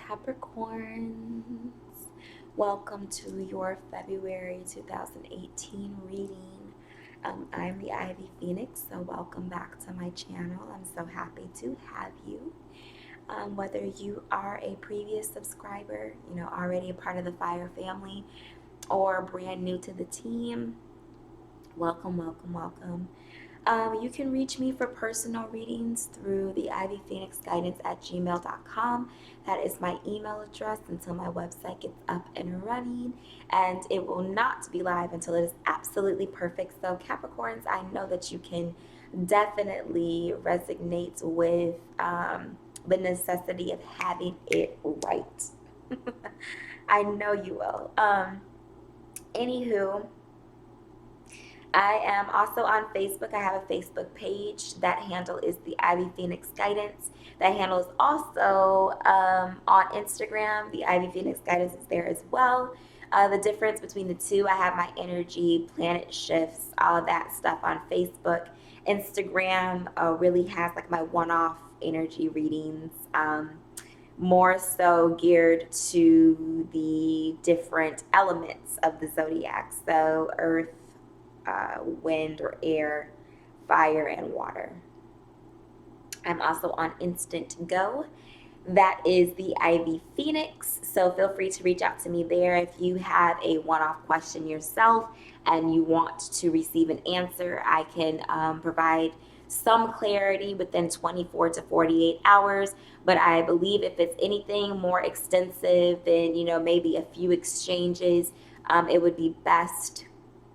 Capricorns. Welcome to your February 2018 reading. I'm the Ivy Phoenix, so welcome back to my channel. I'm so happy to have you. Whether you are a previous subscriber, already a part of the Fire family, or brand new to the team, welcome, welcome, welcome. You can reach me for personal readings through the Ivy Phoenix Guidance at gmail.com. That is my email address until my website gets up and running. And it will not be live until it is absolutely perfect. So, Capricorns, I know that you can definitely resonate with the necessity of having it right. I know you will. Anywho, I am also on Facebook. I have a Facebook page. That handle is the Ivy Phoenix Guidance. That handle is also on Instagram. The Ivy Phoenix Guidance is there as well. The difference between the two, I have my energy, planet shifts, all that stuff on Facebook. Instagram really has like my one-off energy readings, more so geared to the different elements of the zodiac. So Earth, wind or air, fire, and water. I'm also on Instant Go. That is the Ivy Phoenix. So feel free to reach out to me there if you have a one-off question yourself and you want to receive an answer. I can provide some clarity within 24 to 48 hours. But I believe if it's anything more extensive than, maybe a few exchanges, it would be best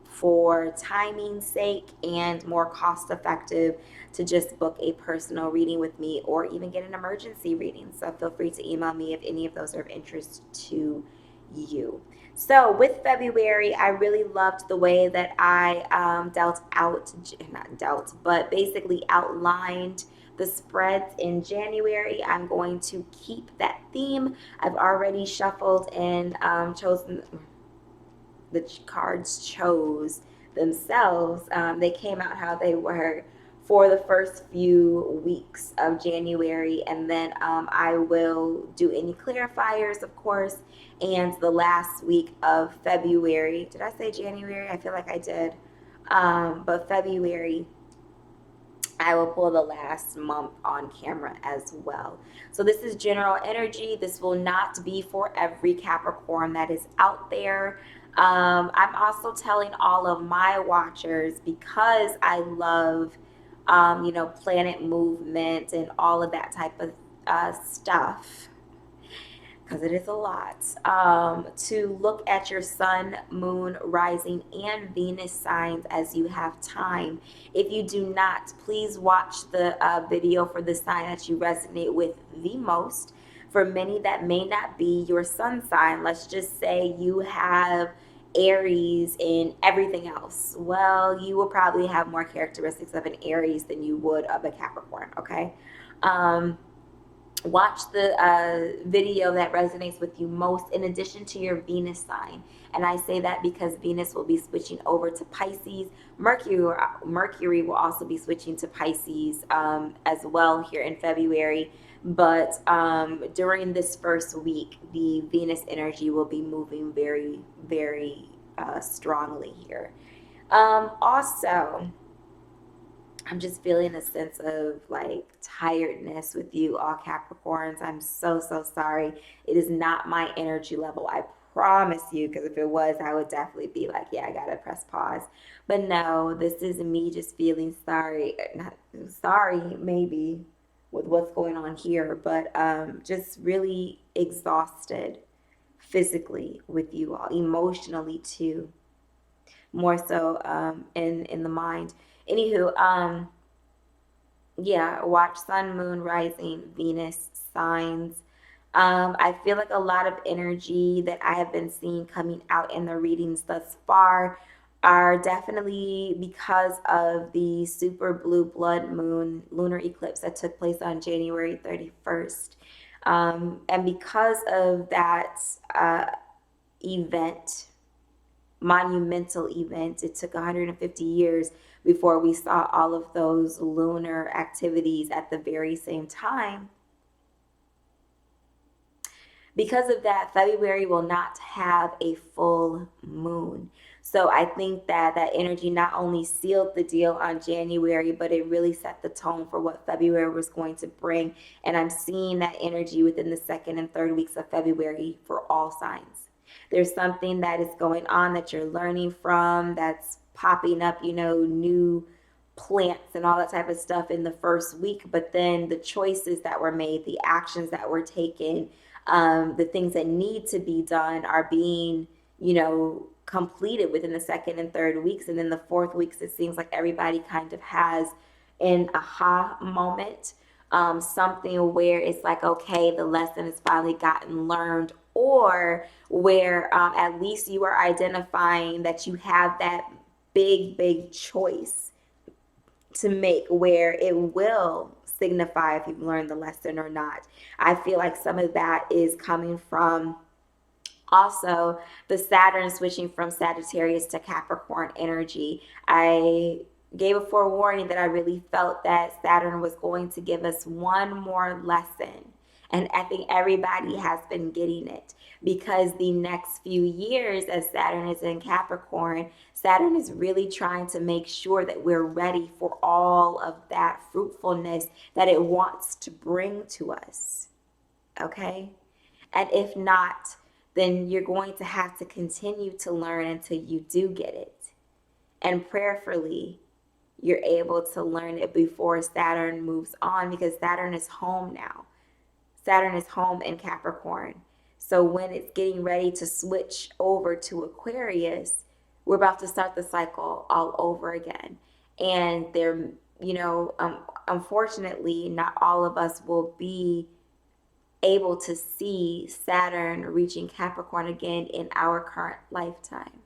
for timing's sake and more cost effective to just book a personal reading with me or even get an emergency reading. So feel free to email me if any of those are of interest to you. So with February, I really loved the way that I but basically outlined the spreads in January. I'm going to keep that theme. I've already shuffled and chosen the cards chose themselves. They came out how they were for the first few weeks of January, and then I will do any clarifiers, of course, and the last week of February. Did I say January? I feel like I did. But February, I will pull the last month on camera as well. So this is general energy. This will not be for every Capricorn that is out there. I'm also telling all of my watchers, because I love, planet movement and all of that type of stuff, because it is a lot, to look at your sun, moon, rising, and Venus signs as you have time. If you do not, please watch the video for the sign that you resonate with the most. For many, that may not be your sun sign. Let's just say you have Aries in everything else. Well, you will probably have more characteristics of an Aries than you would of a Capricorn, okay? Watch the video that resonates with you most in addition to your Venus sign. And I say that because Venus will be switching over to Pisces. Mercury will also be switching to Pisces as well here in February. But during this first week, the Venus energy will be moving very, very strongly here. Also, I'm just feeling a sense of like tiredness with you all Capricorns. I'm so, so sorry. It is not my energy level. I promise you, because if it was, I would definitely be like, yeah, I gotta press pause. But no, this is me just feeling sorry. Not sorry, maybe, with what's going on here, but just really exhausted physically with you all, emotionally too, more so in the mind. Anywho, yeah, watch sun, moon, rising, Venus signs. I feel like a lot of energy that I have been seeing coming out in the readings thus far are definitely because of the super blue blood moon lunar eclipse that took place on January 31st. And because of that event, monumental event, it took 150 years before we saw all of those lunar activities at the very same time. Because of that, February will not have a full moon. So I think that that energy not only sealed the deal on January, but it really set the tone for what February was going to bring. And I'm seeing that energy within the second and third weeks of February for all signs. There's something that is going on that you're learning from, that's popping up, new plants and all that type of stuff in the first week. But then the choices that were made, the actions that were taken, the things that need to be done are being, completed within the second and third weeks. And then the fourth weeks, it seems like everybody kind of has an aha moment, something where it's like, okay, the lesson has finally gotten learned, or where at least you are identifying that you have that big choice to make where it will signify if you've learned the lesson or not. I feel like some of that is coming from also the Saturn switching from Sagittarius to Capricorn energy. I gave a forewarning that I really felt that Saturn was going to give us one more lesson. And I think everybody has been getting it, because the next few years, as Saturn is in Capricorn, Saturn is really trying to make sure that we're ready for all of that fruitfulness that it wants to bring to us. Okay? And if not, then you're going to have to continue to learn until you do get it. And prayerfully, you're able to learn it before Saturn moves on, because Saturn is home now. Saturn is home in Capricorn. So when it's getting ready to switch over to Aquarius, we're about to start the cycle all over again. And there, unfortunately, not all of us will be able to see Saturn reaching Capricorn again in our current lifetime.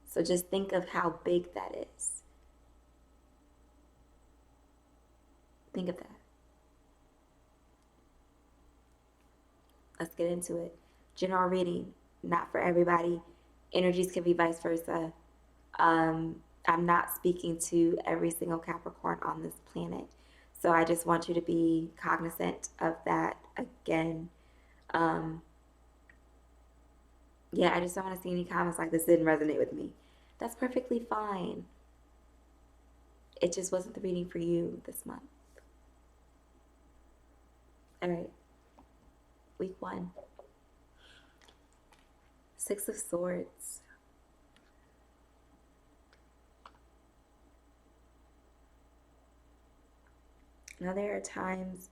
So just think of how big that is. Think of that. Let's get into it. General reading, not for everybody. Energies can be vice versa. I'm not speaking to every single Capricorn on this planet. So I just want you to be cognizant of that again. Yeah, I just don't want to see any comments like this didn't resonate with me. That's perfectly fine. It just wasn't the reading for you this month. All right. Week 1. Six of Swords. Now there are times,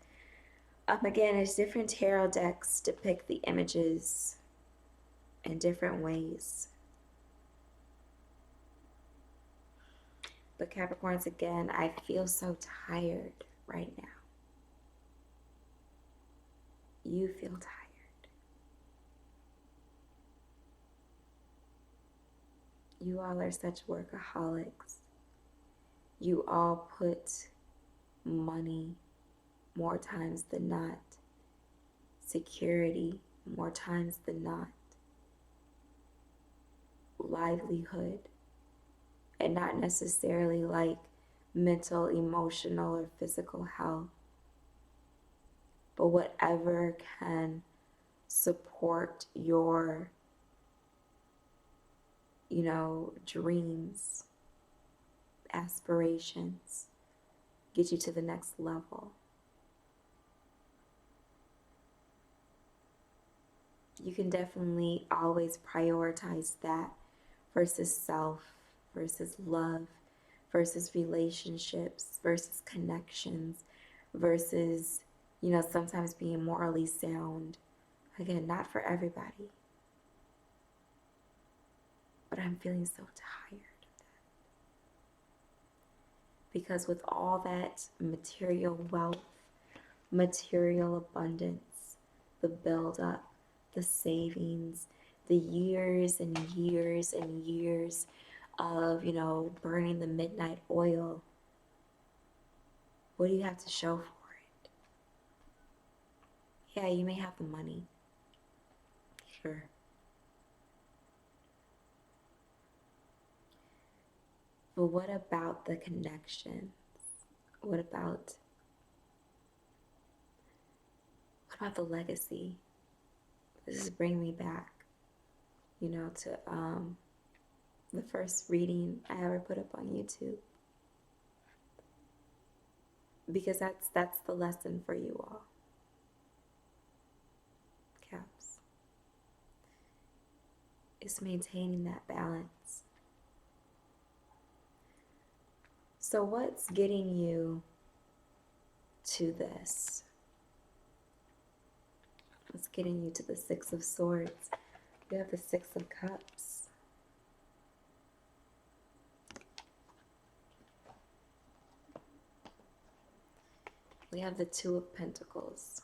again, there's different tarot decks depict the images in different ways. But Capricorns, again, I feel so tired right now. You feel tired. You all are such workaholics. You all put money more times than not, security more times than not, livelihood, and not necessarily like mental, emotional, or physical health, but whatever can support your, dreams, aspirations, get you to the next level. You can definitely always prioritize that versus self, versus love, versus relationships, versus connections, versus, sometimes being morally sound. Again, not for everybody. But I'm feeling so tired of that. Because with all that material wealth, material abundance, the buildup, the savings, the years and years and years of, burning the midnight oil, what do you have to show for it? Yeah, you may have the money. Sure. But what about the connections? What about the legacy? This is bringing me back, you know, to the first reading I ever put up on YouTube. Because that's the lesson for you all. Caps. It's maintaining that balance. So what's getting you to this? What's getting you to the Six of Swords? You have the Six of Cups. We have the Two of Pentacles.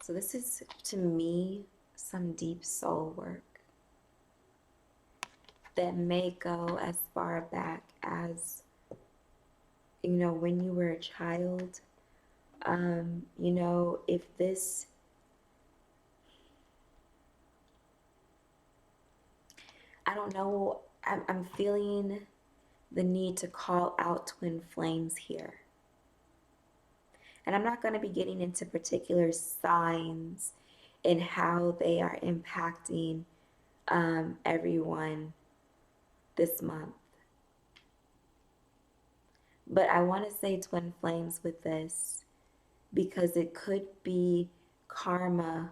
So this is, to me, some deep soul work that may go as far back as, you know, when you were a child. You know, if this, I don't know, I'm feeling the need to call out twin flames here. And I'm not going to be getting into particular signs and how they are impacting everyone this month. But I want to say twin flames with this because it could be karma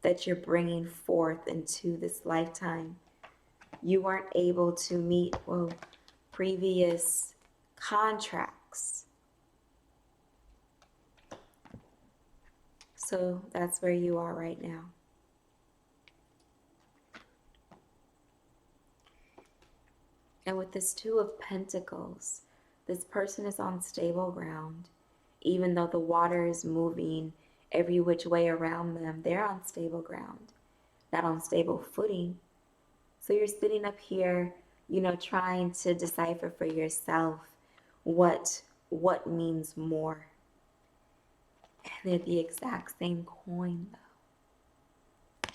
that you're bringing forth into this lifetime. You weren't able to meet, well, previous contracts. So that's where you are right now. And with this Two of Pentacles, this person is on stable ground. Even though the water is moving every which way around them, they're on stable ground, not on stable footing. So you're sitting up here, you know, trying to decipher for yourself what means more. And they're the exact same coin, though,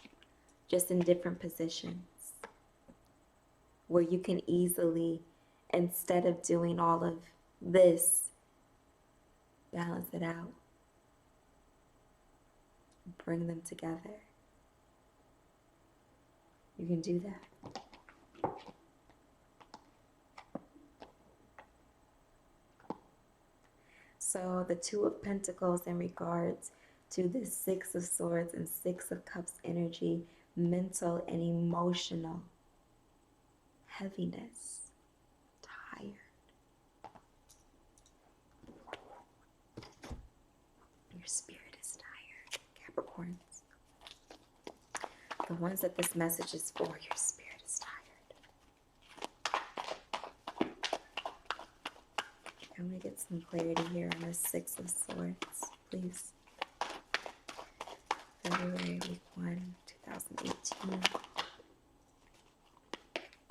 just in different positions, where you can easily, instead of doing all of this, balance it out, bring them together. You can do that. So the Two of Pentacles in regards to the Six of Swords and Six of Cups energy, mental and emotional heaviness, tired. Your spirit is tired, Capricorns. The ones that this message is for, your spirit is tired. I'm going to get some clarity here on the Six of Swords, please. February week 1, 2018.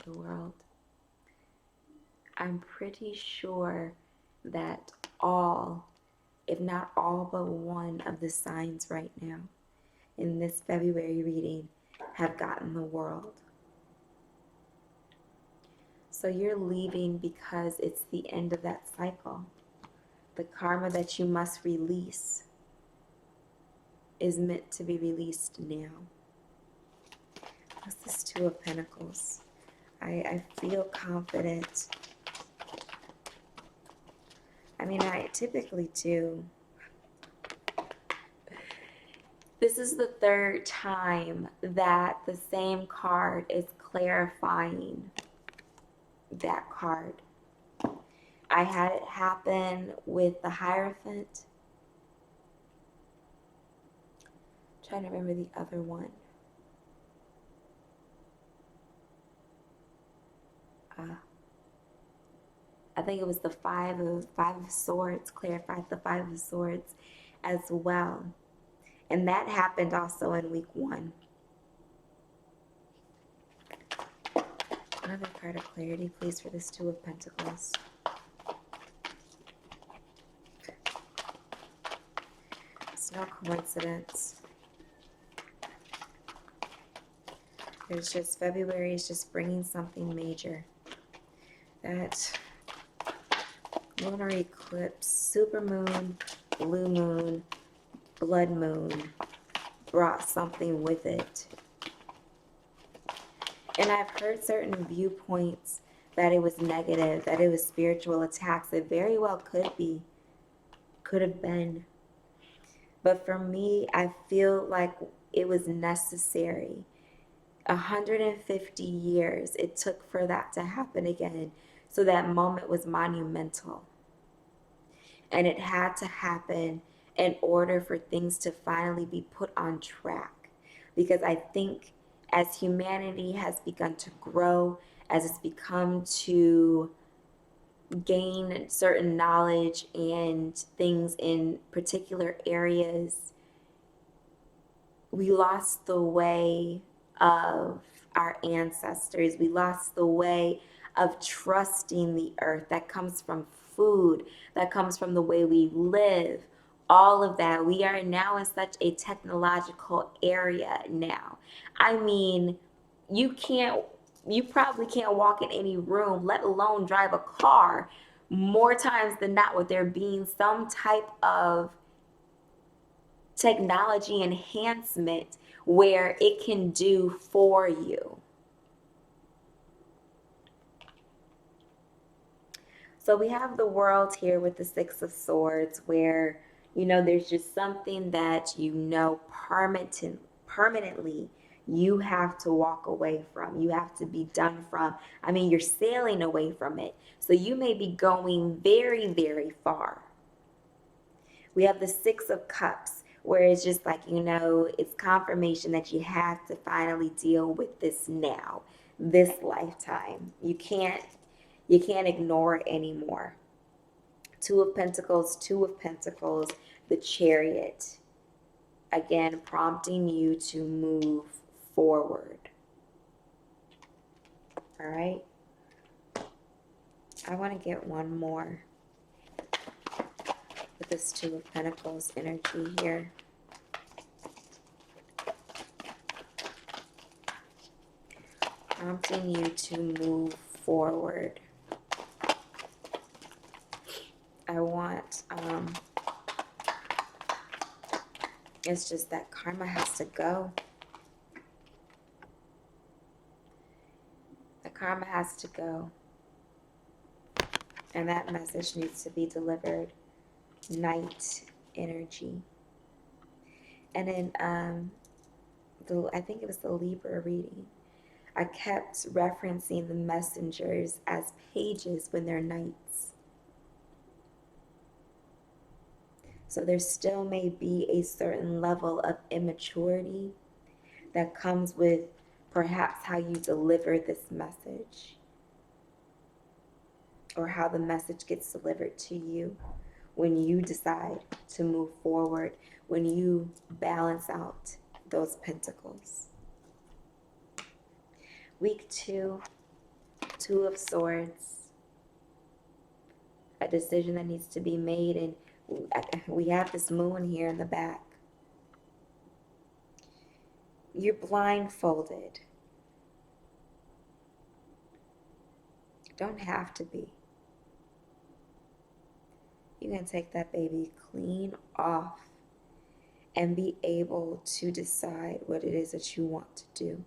The world. I'm pretty sure that all, if not all but one of the signs right now in this February reading have gotten the world. So you're leaving because it's the end of that cycle. The karma that you must release is meant to be released now. What's this Two of Pentacles? I feel confident. I mean, I typically do. This is the third time that the same card is clarifying that card. I had it happen with the Hierophant. I'm trying to remember the other one. I think it was the Five of Swords, clarified the Five of Swords as well. And that happened also in week 1. Another card of clarity, please, for this Two of Pentacles. It's no coincidence. There's just, February is just bringing something major. That lunar eclipse, supermoon blue moon, blood moon brought something with it. And I've heard certain viewpoints that it was negative, that it was spiritual attacks. It very well could be, could have been. But for me, I feel like it was necessary. 150 years it took for that to happen again. So that moment was monumental. And it had to happen in order for things to finally be put on track. Because I think as humanity has begun to grow, as it's become to gain certain knowledge and things in particular areas, we lost the way of our ancestors. We lost the way of trusting the earth. That comes from food, that comes from the way we live, all of that. We are now in such a technological area now. I mean, you probably can't walk in any room, let alone drive a car, more times than not with there being some type of technology enhancement where it can do for you. So we have the world here with the Six of Swords where, there's just something that permanently you have to walk away from. You have to be done from. I mean, you're sailing away from it. So you may be going very, very far. We have the Six of Cups where it's just like, it's confirmation that you have to finally deal with this now, this lifetime. You can't ignore it anymore. Two of Pentacles, the Chariot. Again, prompting you to move forward. All right. I want to get one more with this Two of Pentacles energy here. Prompting you to move forward. I want, it's just that karma has to go. The karma has to go. And that message needs to be delivered. Night energy. And then, I think it was the Libra reading. I kept referencing the messengers as pages when they're knights. So there still may be a certain level of immaturity that comes with perhaps how you deliver this message or how the message gets delivered to you when you decide to move forward, when you balance out those pentacles. Week 2, Two of Swords, a decision that needs to be made, and we have this moon here in the back. You're blindfolded. Don't have to be. You can take that baby clean off and be able to decide what it is that you want to do.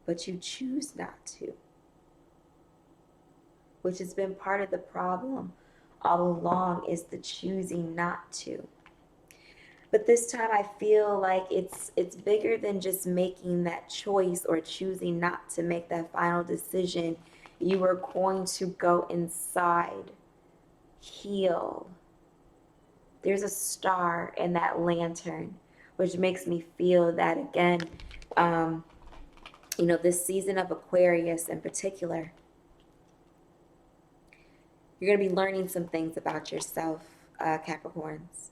But you choose not to, which has been part of the problem all along, is the choosing not to. But this time I feel like it's bigger than just making that choice or choosing not to make that final decision. You are going to go inside, heal. There's a star in that lantern, which makes me feel that, again, this season of Aquarius in particular, you're going to be learning some things about yourself, Capricorns.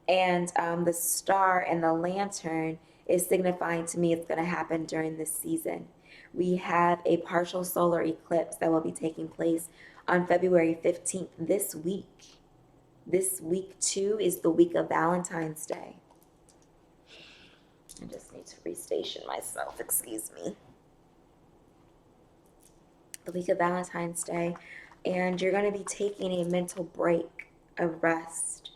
And the star and the lantern is signifying to me it's going to happen during this season. We have a partial solar eclipse that will be taking place on February 15th this week. This week, too, is the week of Valentine's Day. I just need to restation myself, excuse me. The week of Valentine's Day. And you're going to be taking a mental break, a rest,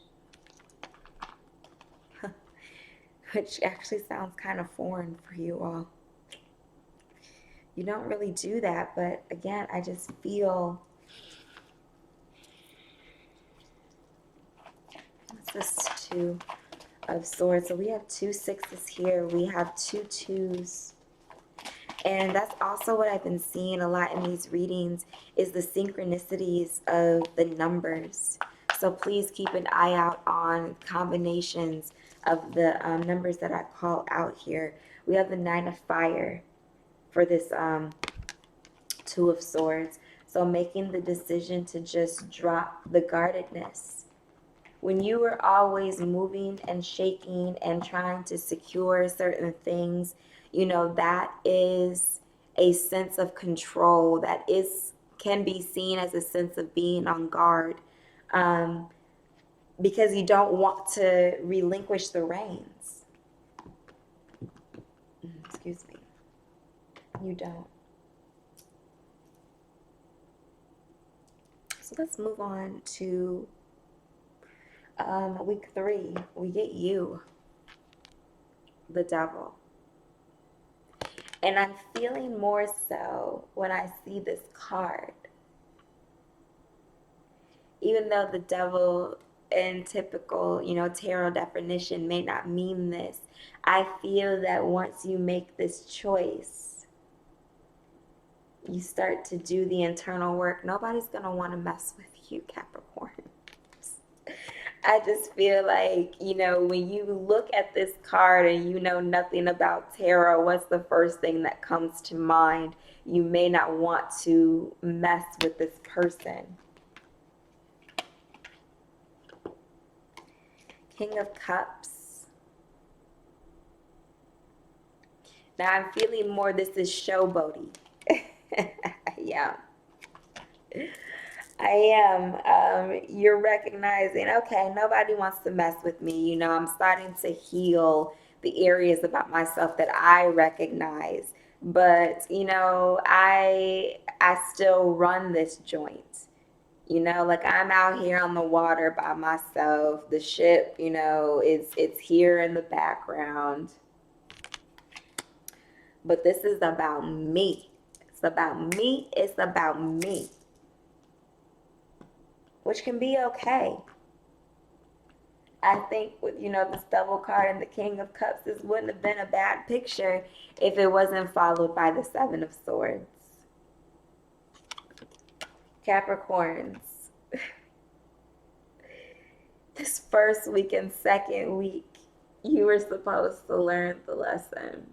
which actually sounds kind of foreign for you all. You don't really do that, but again, I just feel, what's this Two of Swords? So we have 2 6s here. We have 2 2s. And that's also what I've been seeing a lot in these readings is the synchronicities of the numbers. So please keep an eye out on combinations of the numbers that I call out here. We have the 9 of Fire for this 2 of Swords. So making the decision to just drop the guardedness. When you were always moving and shaking and trying to secure certain things, you know, that is a sense of control that can be seen as a sense of being on guard, because you don't want to relinquish the reins. Excuse me. You don't. So let's move on to week 3. We get you, the Devil. And I'm feeling more so when I see this card. Even though the Devil in typical, tarot definition may not mean this, I feel that once you make this choice, you start to do the internal work. Nobody's going to want to mess with you, Capricorn. I just feel like, when you look at this card and you know nothing about tarot, what's the first thing that comes to mind? You may not want to mess with this person. King of Cups. Now I'm feeling more this is showboaty. Yeah. I am. You're recognizing, okay, nobody wants to mess with me. I'm starting to heal the areas about myself that I recognize. But, I still run this joint. Like I'm out here on the water by myself. The ship, it's here in the background. But this is about me. It's about me. It's about me. Which can be okay. I think with, this Devil card and the King of Cups, this wouldn't have been a bad picture if it wasn't followed by the 7 of Swords. Capricorns. This first week and second week, you were supposed to learn the lesson.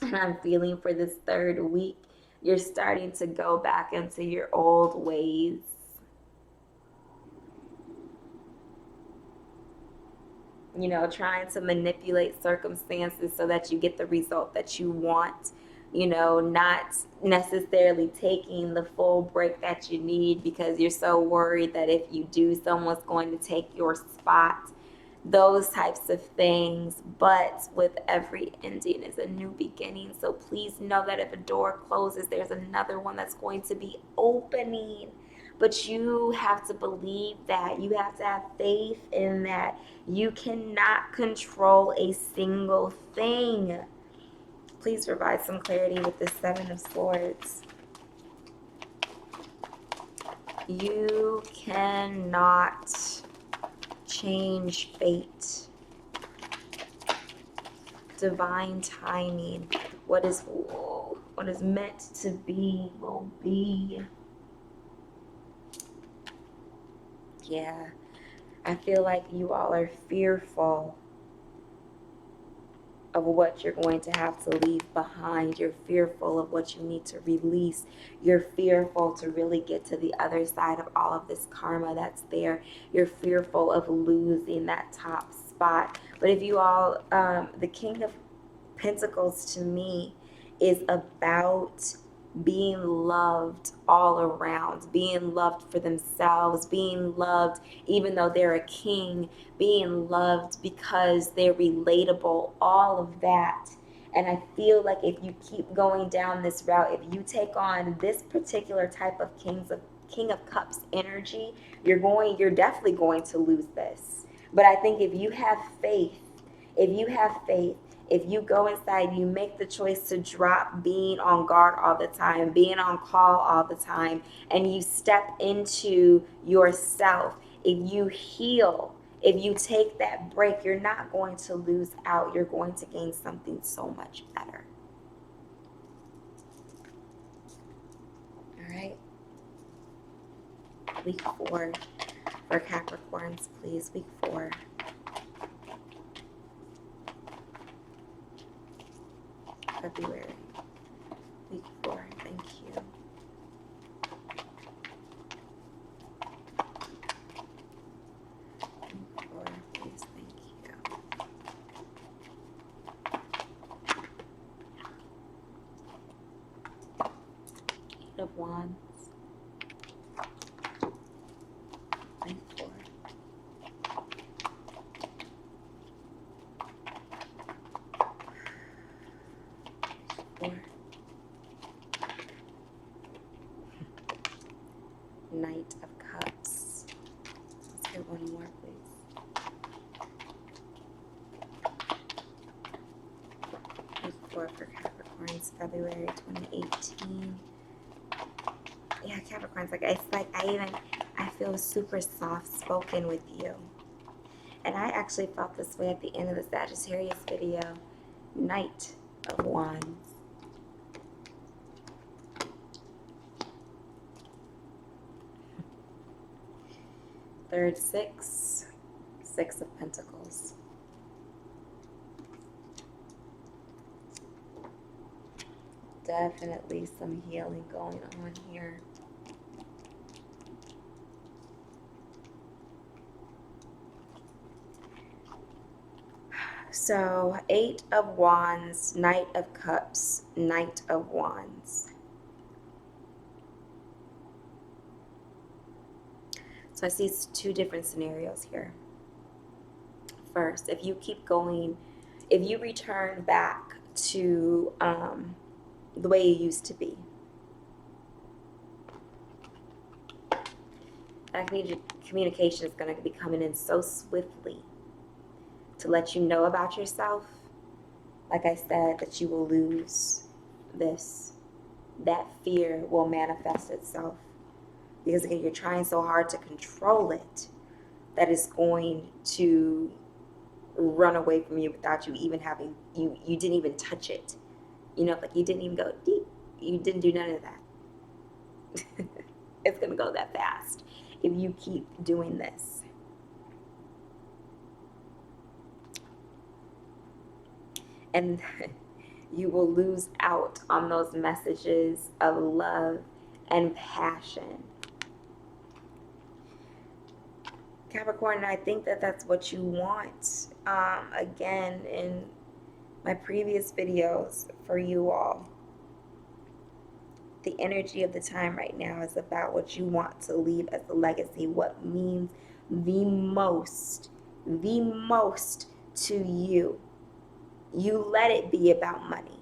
And I'm feeling for this third week, you're starting to go back into your old ways. Trying to manipulate circumstances so that you get the result that you want. Not necessarily taking the full break that you need because you're so worried that if you do, someone's going to take your spot. Those types of things. But with every ending is a new beginning. So please know that if a door closes, there's another one that's going to be opening. But you have to believe that. You have to have faith in that. You cannot control a single thing. Please provide some clarity with the 7 of Swords. You cannot change fate. Divine timing. What is meant to be will be. Yeah, I feel like you all are fearful of what you're going to have to leave behind. You're fearful of what you need to release. You're fearful to really get to the other side of all of this karma that's there. You're fearful of losing that top spot. But if you all, the King of Pentacles to me is about being loved all around, being loved for themselves, being loved even though they're a king, being loved because they're relatable, all of that. And I feel like if you keep going down this route, if you take on this particular type of King of Cups energy, you're definitely going to lose this. But I think if you have faith, if you go inside, you make the choice to drop being on guard all the time, being on call all the time, and you step into yourself, if you heal, if you take that break, you're not going to lose out. You're going to gain something so much better. All right. Week 4 for Capricorns, please. Week 4. February. Week 4. Thank you. Week 4, please. Thank you. Eight of Wands. Week 4. Knight of Cups. Let's get one more, please. Week 4 for Capricorns, February 2018. Yeah, Capricorns, I feel super soft-spoken with you. And I actually felt this way at the end of the Sagittarius video. Knight of Wands. Third, 6 of Pentacles. Definitely some healing going on here. So 8 of Wands, Knight of Cups, Knight of Wands. So I see 2 different scenarios here. First, if you keep going, if you return back to the way you used to be, I need your communication is going to be coming in so swiftly to let you know about yourself. Like I said, that you will lose this. That fear will manifest itself. Because again, you're trying so hard to control it that it's going to run away from you without you even having, you didn't even touch it. You know, like you didn't even go deep. You didn't do none of that. It's going to go that fast if you keep doing this. And you will lose out on those messages of love and passion. Capricorn, I think that that's what you want. Again, in my previous videos for you all, the energy of the time right now is about what you want to leave as a legacy, what means the most to you. You let it be about money.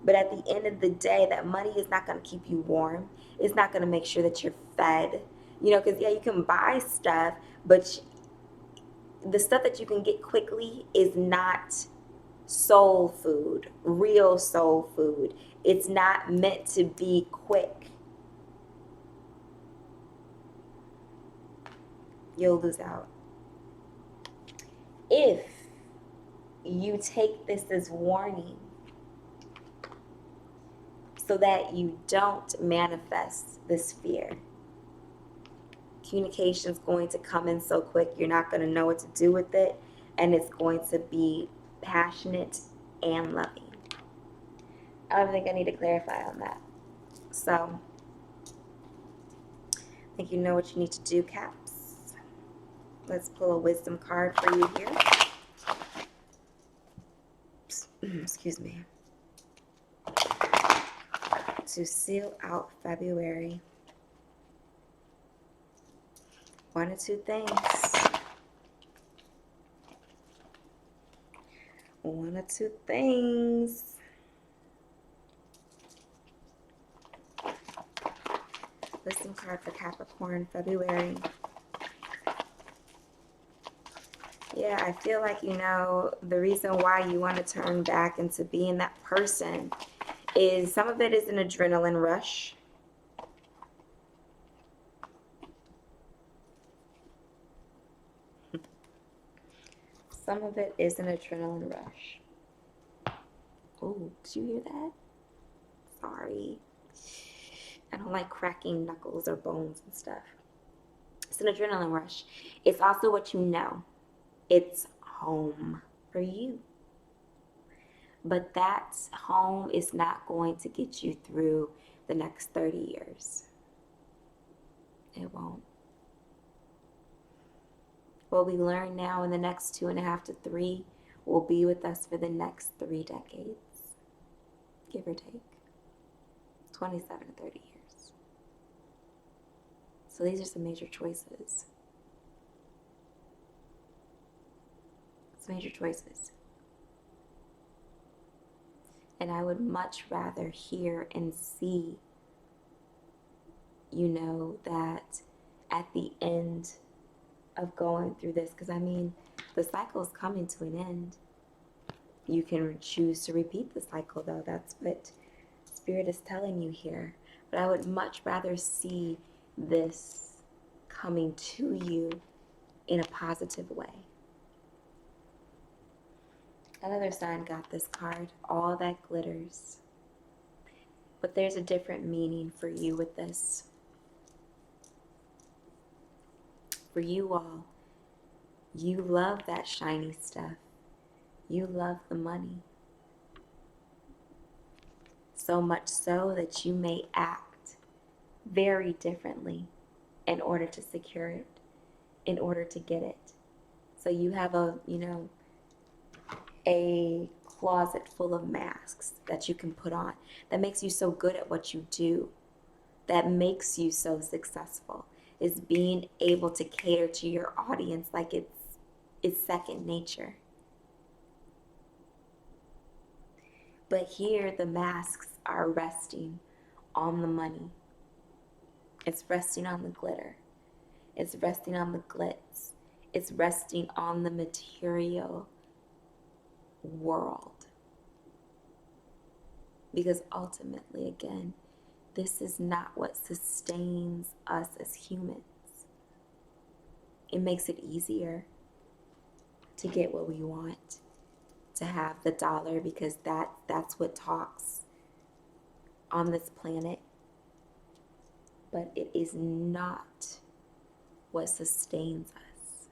But at the end of the day, that money is not going to keep you warm. It's not going to make sure that you're fed. You know, because, yeah, you can buy stuff, but the stuff that you can get quickly is not soul food, real soul food. It's not meant to be quick. You'll lose out. If you take this as warning so that you don't manifest this fear. Communication is going to come in so quick, you're not going to know what to do with it, and it's going to be passionate and loving. I don't think I need to clarify on that. So, I think you know what you need to do, Caps. Let's pull a wisdom card for you here. Excuse me. To seal out February. One or two things. one or two things. Wisdom card for Capricorn, February. Yeah, I feel like, you know, the reason why you want to turn back into being that person is some of it is an adrenaline rush. Some of it is an adrenaline rush. Oh, did you hear that? Sorry. I don't like cracking knuckles or bones and stuff. It's an adrenaline rush. It's also what you know. It's home for you. But that home is not going to get you through the next 30 years. It won't. What we learn now in the next 2.5 to 3 will be with us for the next 3 decades, give or take 27 to 30 years. So these are some major choices. Some major choices. And I would much rather hear and see, you know, that at the end of going through this, because I mean, the cycle is coming to an end. You can choose to repeat the cycle, though. That's what Spirit is telling you here. But I would much rather see this coming to you in a positive way. Another sign got this card, all that glitters. But there's a different meaning for you with this. For you all, you love that shiny stuff. You love the money. So much so that you may act very differently in order to secure it, in order to get it. So you have a, you know, a closet full of masks that you can put on that makes you so good at what you do, that makes you so successful, is being able to cater to your audience like it's second nature. But here the masks are resting on the money. It's resting on the glitter. It's resting on the glitz. It's resting on the material world. Because ultimately, again, this is not what sustains us as humans. It makes it easier to get what we want, to have the dollar, because that's what talks on this planet. But it is not what sustains us.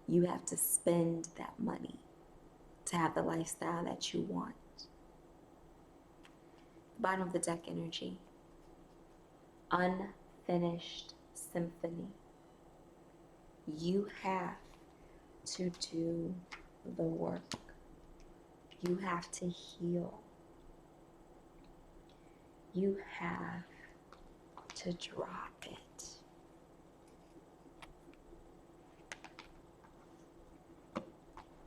You have to spend that money to have the lifestyle that you want. Bottom of the deck energy. Unfinished symphony. You have to do the work. You have to heal. You have to drop it. You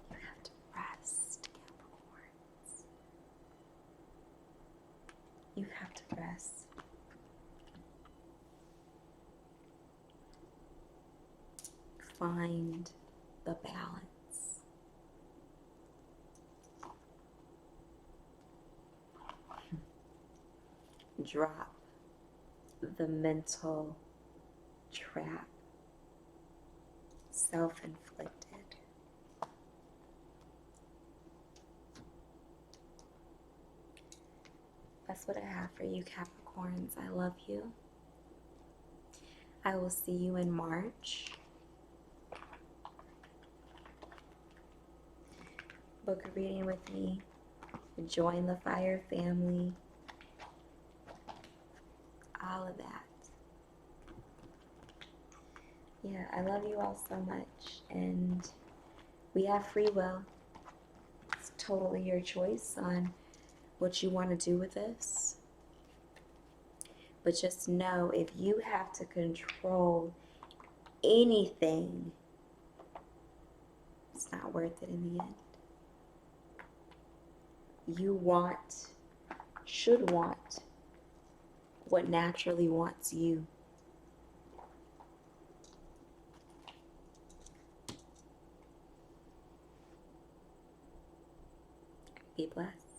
have to rest, Capricorns. You have to rest. Find the balance. Drop the mental trap, self-inflicted. That's what I have for you, Capricorns. I love you. I will see you in March. Book a reading with me. Join the Fire family. All of that. Yeah, I love you all so much. And we have free will. It's totally your choice on what you want to do with this. But just know, if you have to control anything, it's not worth it in the end. you want, should want, what naturally wants you. Be blessed.